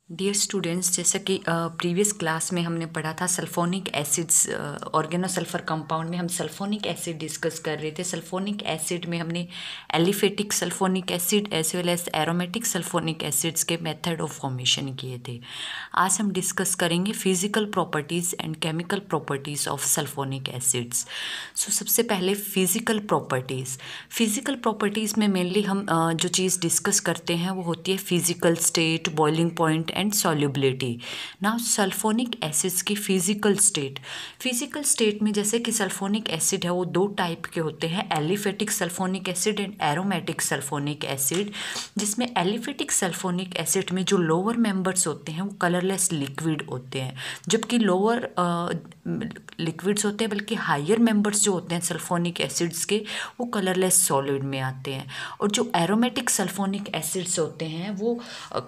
Dear students, जैसा कि previous class में हमने पढ़ा था सल्फोनिक एसिड्स, ऑर्गेनोसल्फर कंपाउंड में हम सल्फोनिक एसिड डिस्कस कर रहे थे। सल्फोनिक एसिड में हमने aliphatic sulphonic acid as well as aromatic sulphonic acids के मेथड ऑफ फॉर्मेशन किए थे। आज हम डिस्कस करेंगे physical properties and chemical properties of sulphonic acids. So सबसे पहले फिजिकल प्रॉपर्टीज़ में मेनली हम जो चीज़ डिस्कस करते हैं वो होती है physical state, boiling point and solubility. Now sulphonic acids की फिजिकल स्टेट में जैसे कि सल्फोनिक एसिड है वो दो टाइप के होते हैं, aliphatic sulphonic acid and aromatic sulphonic acid. जिसमें एलिफेटिक सल्फोनिक एसिड में जो लोअर मेंबर्स होते हैं वो कलरलेस लिक्विड होते हैं, जबकि लोअर लिक्विड्स होते हैं बल्कि हायर मेंबर्स जो होते हैं सल्फोनिक एसिड्स के वो कलरलेस सॉलिड में आते हैं। और जो एरोमेटिक सल्फोनिक एसिड्स होते हैं वो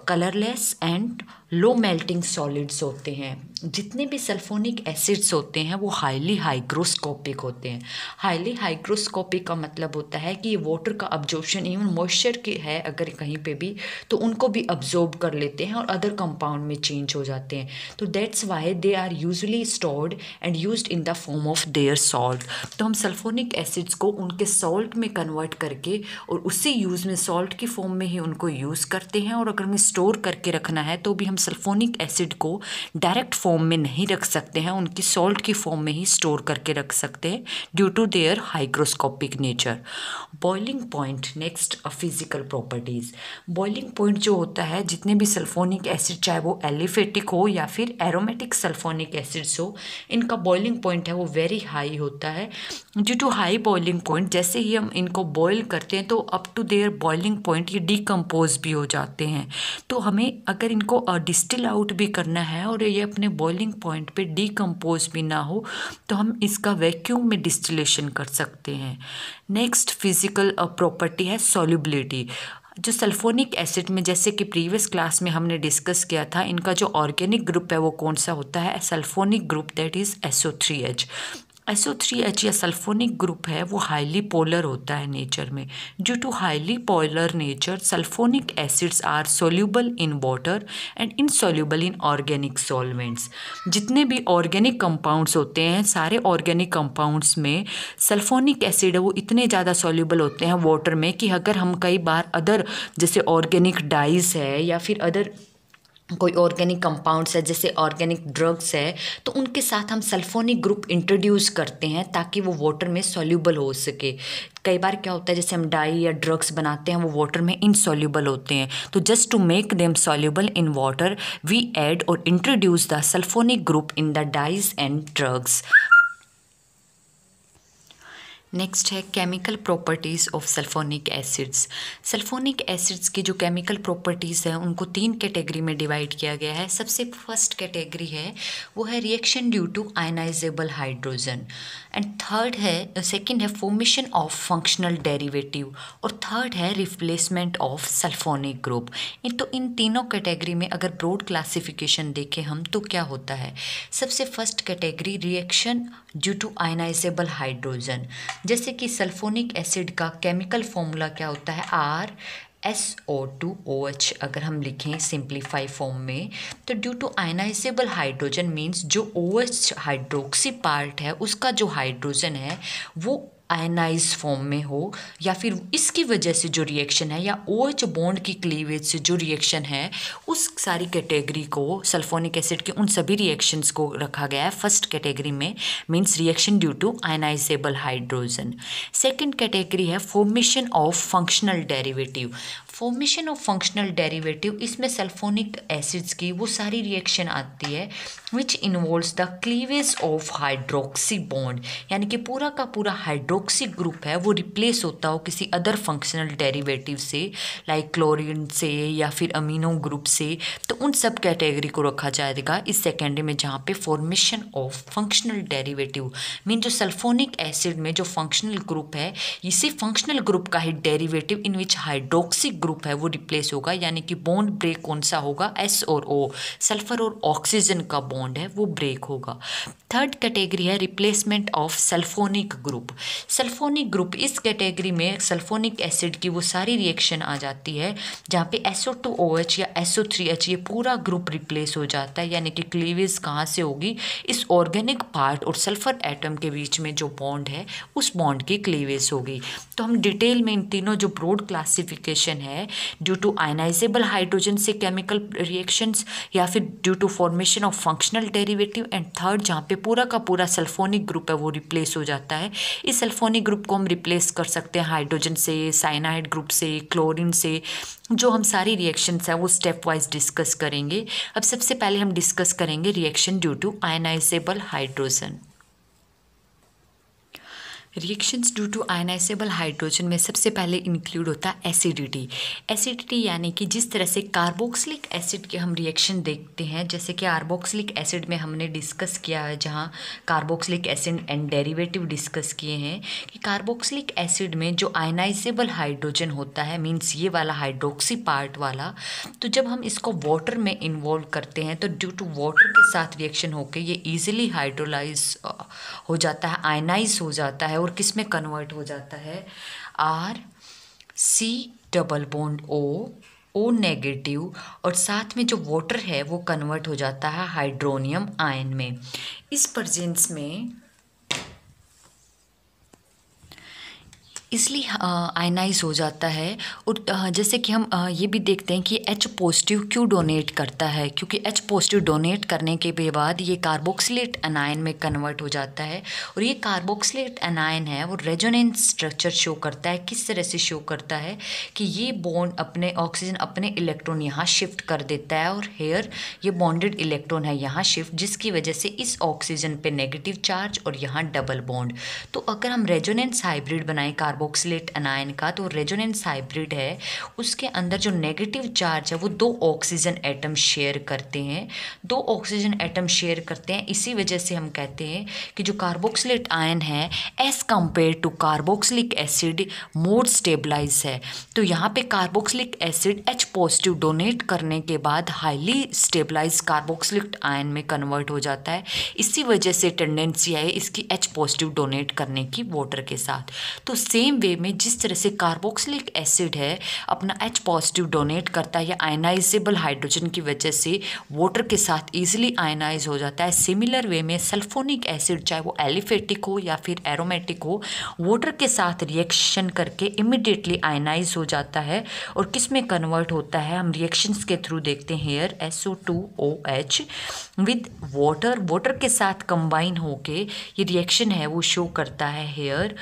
colourless and low melting solids होते हैं। जितने भी सल्फोनिक एसिड्स होते हैं वो हाईली हाइग्रोस्कोपिक होते हैं। हाईली हाइग्रोस्कोपिक का मतलब होता है कि ये वाटर का अब्जॉर्प्शन, इवन मॉइस्चर की है अगर कहीं पे भी, तो उनको भी अब्जॉर्ब कर लेते हैं और अदर कंपाउंड में चेंज हो जाते हैं। तो that's why they are usually stored and used in the form of their salt. तो हम सल्फोनिक एसिड्स को उनके सॉल्ट में कन्वर्ट करके और उसी यूज़ में सॉल्ट की फॉर्म में ही उनको यूज़ करते हैं। और अगर हमें स्टोर करके रखना है तो भी हम सल्फोनिक एसिड को डायरेक्ट फॉर्म में नहीं रख सकते हैं, उनकी सॉल्ट की फॉर्म में ही स्टोर करके रख सकते हैं due to their hygroscopic nature. Boiling point, next physical properties. Boiling point जो होता है, जितने भी सल्फोनिक एसिड चाहे वो एलिफेटिक हो या फिर एरोमेटिक सल्फोनिक एसिड्स हो, इनका बॉइलिंग पॉइंट है वो वेरी हाई होता है। Due to high boiling point जैसे ही हम इनको बॉयल करते हैं तो up to their boiling point ये डिकम्पोज भी हो जाते हैं। तो हमें अगर इनको डिस्टिल आउट भी करना है और ये अपने बॉइलिंग पॉइंट पे डिकम्पोज भी ना हो तो हम इसका वैक्यूम में डिस्टिलेशन कर सकते हैं। नेक्स्ट फिजिकल प्रॉपर्टी है सॉल्युबिलिटी। जो सल्फोनिक एसिड में, जैसे कि प्रीवियस क्लास में हमने डिस्कस किया था, इनका जो ऑर्गेनिक ग्रुप है वो कौन सा होता है, sulphonic group, that is SO3H। SO3H या सल्फोनिक ग्रुप है वो हाईली पोलर होता है नेचर में। Due to highly polar nature sulphonic acids are soluble in water and insoluble in organic solvents. जितने भी ऑर्गेनिक कंपाउंड्स होते हैं, सारे ऑर्गेनिक कंपाउंड्स में सल्फोनिक एसिड है वो इतने ज़्यादा सोल्यूबल होते हैं वाटर में कि अगर हम कई बार अदर जैसे ऑर्गेनिक डाइज है या फिर अदर कोई ऑर्गेनिक कंपाउंड्स है जैसे ऑर्गेनिक ड्रग्स है, तो उनके साथ हम सल्फोनिक ग्रुप इंट्रोड्यूस करते हैं ताकि वो वाटर में सॉल्यूबल हो सके। कई बार क्या होता है, जैसे हम डाई या ड्रग्स बनाते हैं वो वाटर में इनसॉल्यूबल होते हैं, तो just to make them soluble in water we add और introduce the sulphonic group in the dyes and drugs. Next है chemical properties of sulphonic acids. Sulphonic acids की जो केमिकल प्रॉपर्टीज़ हैं उनको 3 कैटेगरी में डिवाइड किया गया है। सबसे फर्स्ट कैटेगरी है वो है reaction due to ionisable hydrogen, and second है फॉर्मेशन ऑफ फंक्शनल डेरिवेटिव, और थर्ड है रिप्लेसमेंट ऑफ सल्फोनिक ग्रुप। तो इन तीनों कैटेगरी में अगर ब्रॉड क्लासिफिकेशन देखें हम तो क्या होता है, सबसे first category reaction due to ionisable hydrogen. जैसे कि सल्फोनिक एसिड का केमिकल फॉर्मूला क्या होता है, RSO2OH अगर हम लिखें सिंप्लीफाई फॉर्म में, तो due to ionisable hydrogen means जो OH हाइड्रोक्सी पार्ट है उसका जो हाइड्रोजन है वो आयनाइज फॉर्म में हो, या फिर इसकी वजह से जो रिएक्शन है या OH बॉन्ड की क्लीवेज से जो रिएक्शन है, उस सारी कैटेगरी को सल्फोनिक एसिड के उन सभी रिएक्शंस को रखा गया है फर्स्ट कैटेगरी में, means reaction due to ionisable hydrogen. Second category है formation of functional derivative. Formation of functional derivative, इसमें सल्फोनिक एसिड्स की वो सारी रिएक्शन आती है which involves the cleavage of hydroxy bond, यानी कि पूरा का पूरा हाइड्रोक्सी ग्रुप है वो रिप्लेस होता हो किसी अदर फंक्शनल डेरिवेटिव से, लाइक क्लोरीन से या फिर अमीनो ग्रुप से। तो उन सब कैटेगरी को रखा जाएगा इस सेकेंडरी में, जहाँ पे formation of functional derivative mean जो सल्फोनिक एसिड में जो फंक्शनल ग्रुप है, इसी फंक्शनल ग्रुप का ही derivative in which hydroxy group है वो रिप्लेस होगा, यानी कि बॉन्ड ब्रेक कौन सा होगा, S और O, सल्फर और ऑक्सीजन का बॉन्ड है वो ब्रेक होगा। थर्ड कैटेगरी है replacement of sulphonic group. Sulphonic group, इस कैटेगरी में सल्फोनिक एसिड की वो सारी रिएक्शन आ जाती है जहाँ पे SO2OH या SO3H ये पूरा ग्रुप रिप्लेस हो जाता है, यानी कि क्लीवेज कहाँ से होगी, इस ऑर्गेनिक पार्ट और सल्फर एटम के बीच में जो बॉन्ड है उस बॉन्ड की क्लीवेज होगी। तो हम डिटेल में इन तीनों जो ब्रॉड क्लासिफिकेशन है, ड्यू टू आयनाइजेबल हाइड्रोजन से केमिकल रिएक्शंस, या फिर due to formation of functional derivative, and third जहाँ पे पूरा का पूरा सल्फोनिक ग्रुप है वो रिप्लेस हो जाता है। इस सल्फोनिक ग्रुप को हम रिप्लेस कर सकते हैं हाइड्रोजन से, साइनाइड ग्रुप से, क्लोरीन से। जो हम सारी रिएक्शंस हैं वो स्टेप वाइज डिस्कस करेंगे। अब सबसे पहले हम डिस्कस करेंगे reaction due to ionisable hydrogen. Reactions due to ionisable hydrogen में सबसे पहले इंक्लूड होता है एसिडिटी। एसिडिटी यानी कि जिस तरह से कार्बोक्सिलिक एसिड के हम रिएक्शन देखते हैं, जैसे कि कार्बोक्सिलिक एसिड में हमने डिस्कस किया है, जहाँ carboxylic acid and derivative discuss किए हैं कि कार्बोक्सिलिक एसिड में जो आयनाइजेबल हाइड्रोजन होता है, मीन्स ये वाला हाइड्रोक्सी पार्ट वाला, तो जब हम इसको वाटर में इन्वॉल्व करते हैं तो ड्यू टू वाटर के साथ रिएक्शन होकर ये ईजिली हाइड्रोलाइज हो जाता है, आयनाइज हो जाता है, और किस में कन्वर्ट हो जाता है, RC double bond O negative, और साथ में जो वाटर है वो कन्वर्ट हो जाता है हाइड्रोनियम आयन में। इस प्रेजेंस में इसलिए आयनाइज हो जाता है। और जैसे कि हम ये भी देखते हैं कि H पॉजिटिव क्यों डोनेट करता है, क्योंकि H पॉजिटिव डोनेट करने के बाद ये कार्बोक्सिलेट एनायन में कन्वर्ट हो जाता है। और ये कार्बोक्सिलेट एनायन है वो रेजोनेंस स्ट्रक्चर शो करता है। किस तरह से शो करता है कि ये बॉन्ड अपने ऑक्सीजन अपने इलेक्ट्रॉन यहाँ शिफ्ट कर देता है, और हेयर ये बॉन्डेड इलेक्ट्रॉन है यहाँ शिफ्ट, जिसकी वजह से इस ऑक्सीजन पे नेगेटिव चार्ज और यहाँ डबल बॉन्ड। तो अगर हम रेजोनेंस हाइब्रिड बनाएं कार्बोक्सिलेट एनायन का, तो रेजोनेंस हाइब्रिड है उसके अंदर जो नेगेटिव चार्ज है वो 2 ऑक्सीजन एटम शेयर करते हैं, 2 ऑक्सीजन एटम शेयर करते हैं। इसी वजह से हम कहते हैं कि जो कार्बोक्सिलेट आयन है as compare to carboxylic acid more stabilise है। तो यहाँ पे carboxylic acid H positive donate करने के बाद हाईली स्टेबलाइज कार्बोक्सिलिक आयन में कन्वर्ट हो जाता है। इसी वजह से टेंडेंसी है इसकी H पॉजिटिव डोनेट करने की वाटर के साथ। तो सेम वे में जिस तरह से कार्बोक्सिलिक एसिड है अपना H पॉजिटिव डोनेट करता है या आयनाइजेबल हाइड्रोजन की वजह से वाटर के साथ इजीली आयनाइज हो जाता है, सिमिलर वे में सल्फोनिक एसिड चाहे वो एलिफेटिक हो या फिर एरोमेटिक हो, वाटर के साथ रिएक्शन करके इमिडिएटली आयनाइज हो जाता है। और किस में कन्वर्ट होता है हम रिएक्शंस के थ्रू देखते हैं। हेयर SO2OH विद वाटर के साथ कंबाइन होके ये रिएक्शन है वो शो करता है हेयर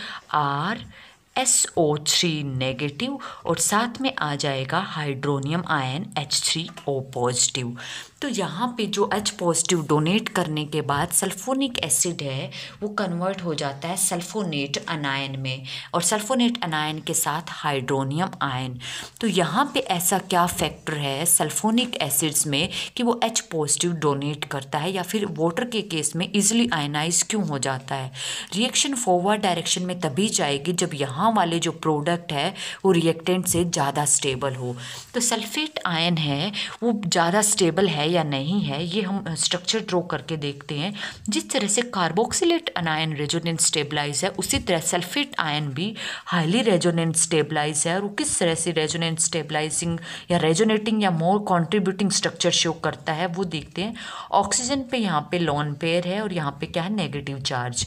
RSO3 नेगेटिव, और साथ में आ जाएगा हाइड्रोनियम आयन H3O पॉजिटिव। तो यहाँ पे जो H पॉजिटिव डोनेट करने के बाद सल्फोनिक एसिड है वो कन्वर्ट हो जाता है सल्फोनेट अनायन में, और सल्फोनेट अनायन के साथ हाइड्रोनियम आयन। तो यहाँ पे ऐसा क्या फैक्टर है सल्फोनिक एसिड्स में कि वो H पॉजिटिव डोनेट करता है, या फिर वाटर के केस में इजीली आयनाइज क्यों हो जाता है। रिएक्शन फॉरवर्ड डायरेक्शन में तभी जाएगी जब यहाँ वाले जो प्रोडक्ट है वो रिएक्टेंट से ज़्यादा स्टेबल हो। तो सल्फेट आयन है वो ज़्यादा स्टेबल है या नहीं है, ये हम स्ट्रक्चर ड्रॉ करके देखते हैं। जिस तरह से कार्बोक्सिलेट अनायन रेजोनेंस स्टेबलाइज है, उसी तरह सल्फेट आयन भी हाईली रेजोनेंस स्टेबलाइज है। और वो किस तरह से रेजोनेंस स्टेबलाइजिंग या रेजोनेटिंग या मोर कॉन्ट्रीब्यूटिंग स्ट्रक्चर शो करता है वो देखते हैं। ऑक्सीजन पे यहाँ पे लोन पेयर है और यहाँ पे क्या है नेगेटिव चार्ज।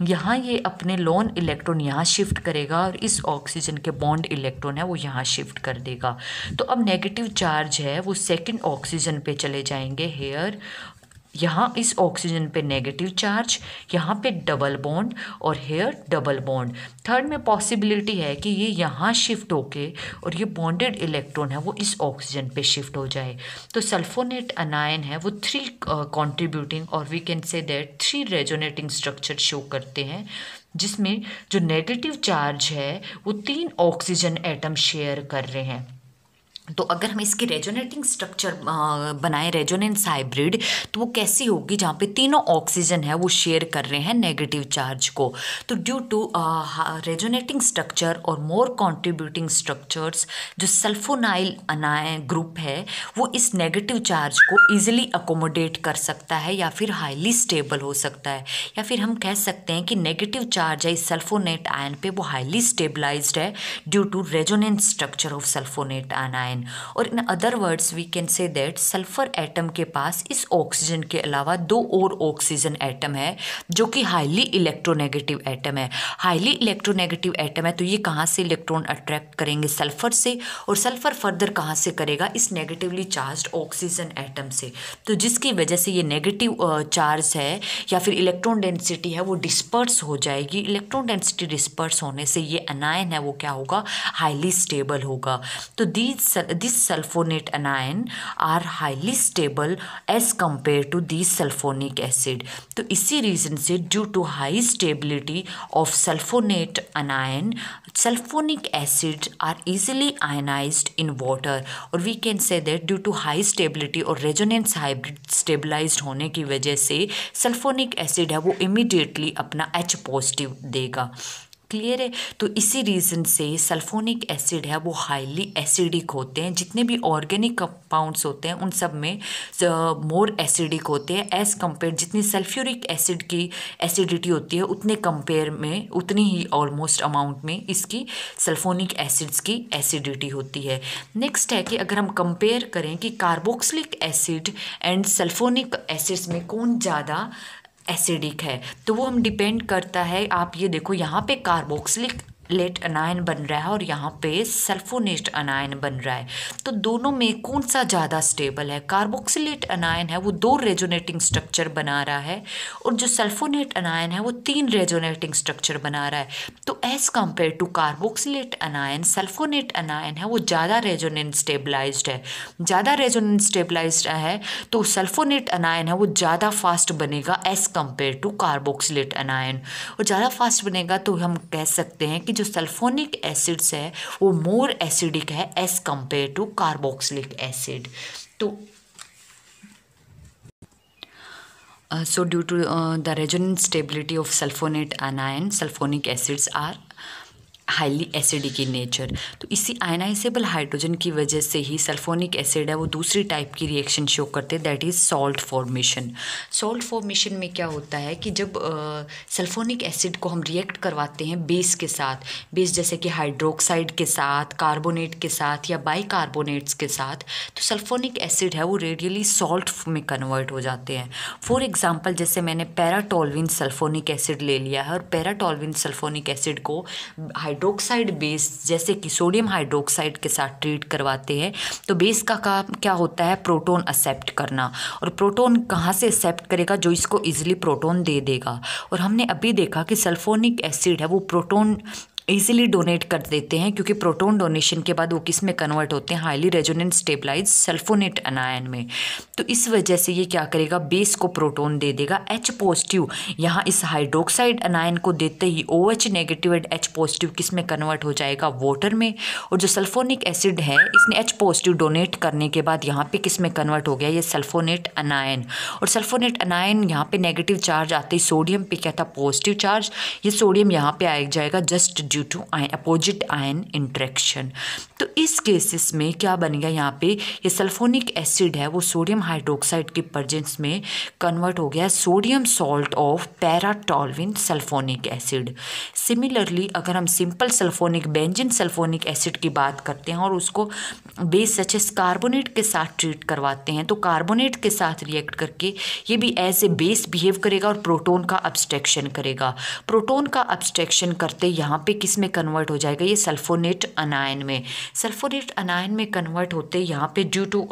यहाँ ये अपने लोन इलेक्ट्रॉन यहाँ शिफ्ट करेगा और इस ऑक्सीजन के बॉन्ड इलेक्ट्रॉन है वो यहाँ शिफ्ट कर देगा। तो अब नेगेटिव चार्ज है वो सेकंड ऑक्सीजन पे चले जाएंगे हेयर, यहाँ इस ऑक्सीजन पे नेगेटिव चार्ज, यहाँ पे डबल बॉन्ड और हेयर डबल बॉन्ड। थर्ड में पॉसिबिलिटी है कि ये यहाँ शिफ्ट होके और ये बॉन्डेड इलेक्ट्रॉन है वो इस ऑक्सीजन पे शिफ्ट हो जाए। तो सल्फोनेट अनायन है वो 3 कॉन्ट्रीब्यूटिंग और we can say that 3 resonating structure show करते हैं, जिसमें जो नेगेटिव चार्ज है वो 3 ऑक्सीजन एटम शेयर कर रहे हैं। तो अगर हम इसकी रेजोनेटिंग स्ट्रक्चर बनाए रेजोनेंस हाइब्रिड, तो वो कैसी होगी, जहाँ पे तीनों ऑक्सीजन है वो शेयर कर रहे हैं नेगेटिव चार्ज को। तो ड्यू टू रेजोनेटिंग स्ट्रक्चर और मोर कंट्रीब्यूटिंग स्ट्रक्चर्स, जो सल्फोनाइल अनायन ग्रुप है वो इस नेगेटिव चार्ज को इजीली अकोमोडेट कर सकता है या फिर हाईली स्टेबल हो सकता है, या फिर हम कह सकते हैं कि नेगेटिव चार्ज है इस सल्फोनेट आयन पे वो हाईली स्टेबलाइज्ड है due to resonance structure of sulphonate ion. और in other words we can say that sulphur atom के पास इस ऑक्सीजन के अलावा दो और ऑक्सीजन एटम है जो कि हाईली इलेक्ट्रोनेगेटिव एटम है। हाईली इलेक्ट्रोनेगेटिव एटम है तो ये कहाँ से इलेक्ट्रॉन अट्रैक्ट करेंगे, सल्फर से, और सल्फर फर्दर कहाँ से करेगा, इस नेगेटिवली चार्ज ऑक्सीजन एटम से। तो जिसकी वजह से ये नेगेटिव चार्ज है या फिर इलेक्ट्रॉन डेंसिटी है वो डिस्पर्स हो जाएगी। इलेक्ट्रॉन डेंसिटी डिस्पर्स होने से ये अनायन है वो क्या होगा, हाईली स्टेबल होगा। तो this sulfonate anion are highly stable as compared to these sulfonic acid। तो इसी रीजन से due to high stability of sulphonate anion, sulfonic acids are easily ionized in water। और we can say that due to high stability और resonance hybrid stabilized होने की वजह से sulphonic acid है वो इमीडिएटली अपना H पॉजिटिव देगा। क्लियर है। तो इसी रीज़न से सल्फोनिक एसिड है वो हाईली एसिडिक होते हैं। जितने भी ऑर्गेनिक कंपाउंड्स होते हैं उन सब में मोर एसिडिक होते हैं एज़ कम्पेयर, जितनी सल्फ्यूरिक एसिड की एसिडिटी होती है उतने कंपेयर में उतनी ही ऑलमोस्ट अमाउंट में इसकी सल्फोनिक एसिड्स की एसिडिटी होती है। नेक्स्ट है कि अगर हम कंपेयर करें कि carboxylic acid and sulphonic acids में कौन ज़्यादा एसिडिक है, तो वो हम डिपेंड करता है। आप ये देखो यहाँ पे कार्बोक्सिलिक लेट अनायन बन रहा है और यहाँ पे सल्फोनेट अनायन बन रहा है, तो दोनों में कौन सा ज़्यादा स्टेबल है। कार्बोक्सिलेट अनायन है वो 2 रेजोनेटिंग स्ट्रक्चर बना रहा है और जो सल्फोनेट अनायन है वो 3 रेजोनेटिंग स्ट्रक्चर बना रहा है। तो as compare to carboxylate anion, sulphonate anion है वो ज़्यादा रेजोनेंस स्टेबलाइज्ड है। ज़्यादा रेजोनेंस स्टेबलाइज्ड है तो सल्फोनेट अनायन है वो ज़्यादा फास्ट बनेगा as compare to carboxylate anion, और ज़्यादा फास्ट बनेगा तो हम कह सकते हैं कि जो सल्फोनिक एसिड्स है वो मोर एसिडिक है as compare to carboxylic acid. तो so due to the resonance stability of sulfonate anion, sulfonic acids are highly acidic in nature. तो इसी आयनाइजेबल हाइड्रोजन की वजह से ही सल्फोनिक एसिड है वो दूसरी टाइप की रिएक्शन शो करते हैं, that is salt formation. Salt formation में क्या होता है कि जब सल्फोनिक एसिड को हम रिएक्ट करवाते हैं बेस के साथ, बेस जैसे कि हाइड्रोक्साइड के साथ, कार्बोनेट के साथ या बाइकार्बोनेट्स के साथ, तो सल्फोनिक एसिड है वो रेडियली सॉल्ट में कन्वर्ट हो जाते हैं। फॉर एग्जाम्पल जैसे मैंने पैराटोल्विन सल्फोनिक एसिड ले लिया है और पैराटोल्विन सल्फोनिक एसिड को हाइड्रोक्साइड बेस जैसे कि सोडियम हाइड्रोक्साइड के साथ ट्रीट करवाते हैं, तो बेस का काम क्या होता है, प्रोटॉन एक्सेप्ट करना। और प्रोटॉन कहाँ से एक्सेप्ट करेगा, जो इसको इजीली प्रोटॉन दे देगा। और हमने अभी देखा कि सल्फोनिक एसिड है वो प्रोटॉन ईजिली डोनेट कर देते हैं, क्योंकि प्रोटॉन डोनेशन के बाद वो किस में कन्वर्ट होते हैं, highly resonance stabilise sulphonate anion में। तो इस वजह से ये क्या करेगा, बेस को प्रोटॉन दे देगा। H पॉजिटिव यहाँ इस हाइड्रोक्साइड अनायन को देते ही OH negative and H positive किस में कन्वर्ट हो जाएगा, वाटर में। और जो सल्फोनिक एसिड है इसने H पॉजिटिव डोनेट करने के बाद यहाँ पे किस में कन्वर्ट हो गया, ये सल्फोनेट अनायन। और सल्फोनेट अनायन यहाँ पे नेगेटिव चार्ज आते ही सोडियम पे क्या था, पॉजिटिव चार्ज। ये सोडियम यहाँ पे आ जाएगा just due to opposite ion interaction. तो इस केसेस में क्या बन गया, यहाँ पे ये सल्फोनिक एसिड है वो सोडियम हाइड्रोक्साइड के प्रेजेंस में कन्वर्ट हो गया sodium salt of paratoluene sulphonic acid. Similarly अगर हम simple sulphonic benzene sulphonic acid की बात करते हैं और उसको बेस सच एस कार्बोनेट के साथ ट्रीट करवाते हैं, तो कार्बोनेट के साथ रिएक्ट करके ये भी एज ए बेस बिहेव करेगा और प्रोटॉन का अब्स्ट्रैक्शन करेगा। प्रोटॉन का अब्स्ट्रैक्शन करते यहाँ पे किस में कन्वर्ट हो जाएगा, ये सल्फोनेट अनायन में। सल्फोनेट अनायन में कन्वर्ट होते यहाँ पे ड्यू टू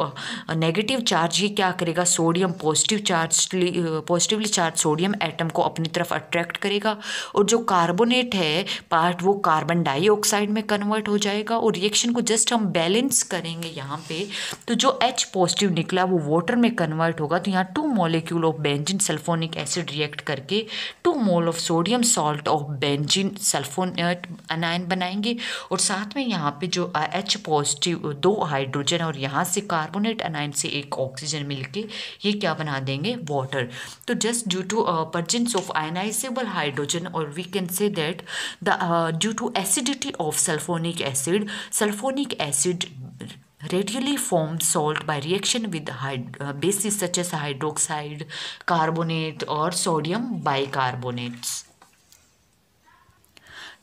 नेगेटिव चार्ज ये क्या करेगा, sodium positively charge sodium atom को अपनी तरफ अट्रैक्ट करेगा, और जो कार्बोनेट है पार्ट वो कार्बन डाइऑक्साइड में कन्वर्ट हो जाएगा। और रिएक्शन को जस्ट हम बैलेंस करेंगे यहाँ पे, तो जो H पॉजिटिव निकला वो वाटर में कन्वर्ट होगा। तो यहाँ 2 molecule of benzene sulphonic acid react करके 2 mole of sodium salt of benzene sulphonate cut अनायन बनाएंगे और साथ में यहाँ पे जो H पॉजिटिव 2 हाइड्रोजन और यहाँ से कार्बोनेट अनायन से एक ऑक्सीजन मिलके ये क्या बना देंगे, वाटर। तो just due to presence of ionizable hydrogen, or we can say that the due to acidity of sulfonic acid readily forms salt by reaction with bases such as hydroxide, carbonate और sodium bicarbonates।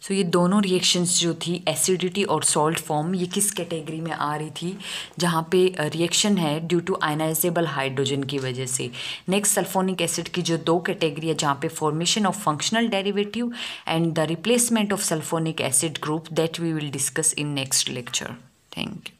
सो ये दोनों reactions जो थी acidity और salt form, ये किस category में आ रही थी, जहाँ पे रिएक्शन है ड्यू टू आयनाइजेबल हाइड्रोजन की वजह से। नेक्स्ट सल्फोनिक एसिड की जो 2 कैटेगरी है जहाँ पे formation of functional derivative and the replacement of sulphonic acid group, that we will discuss in next lecture. Thank you.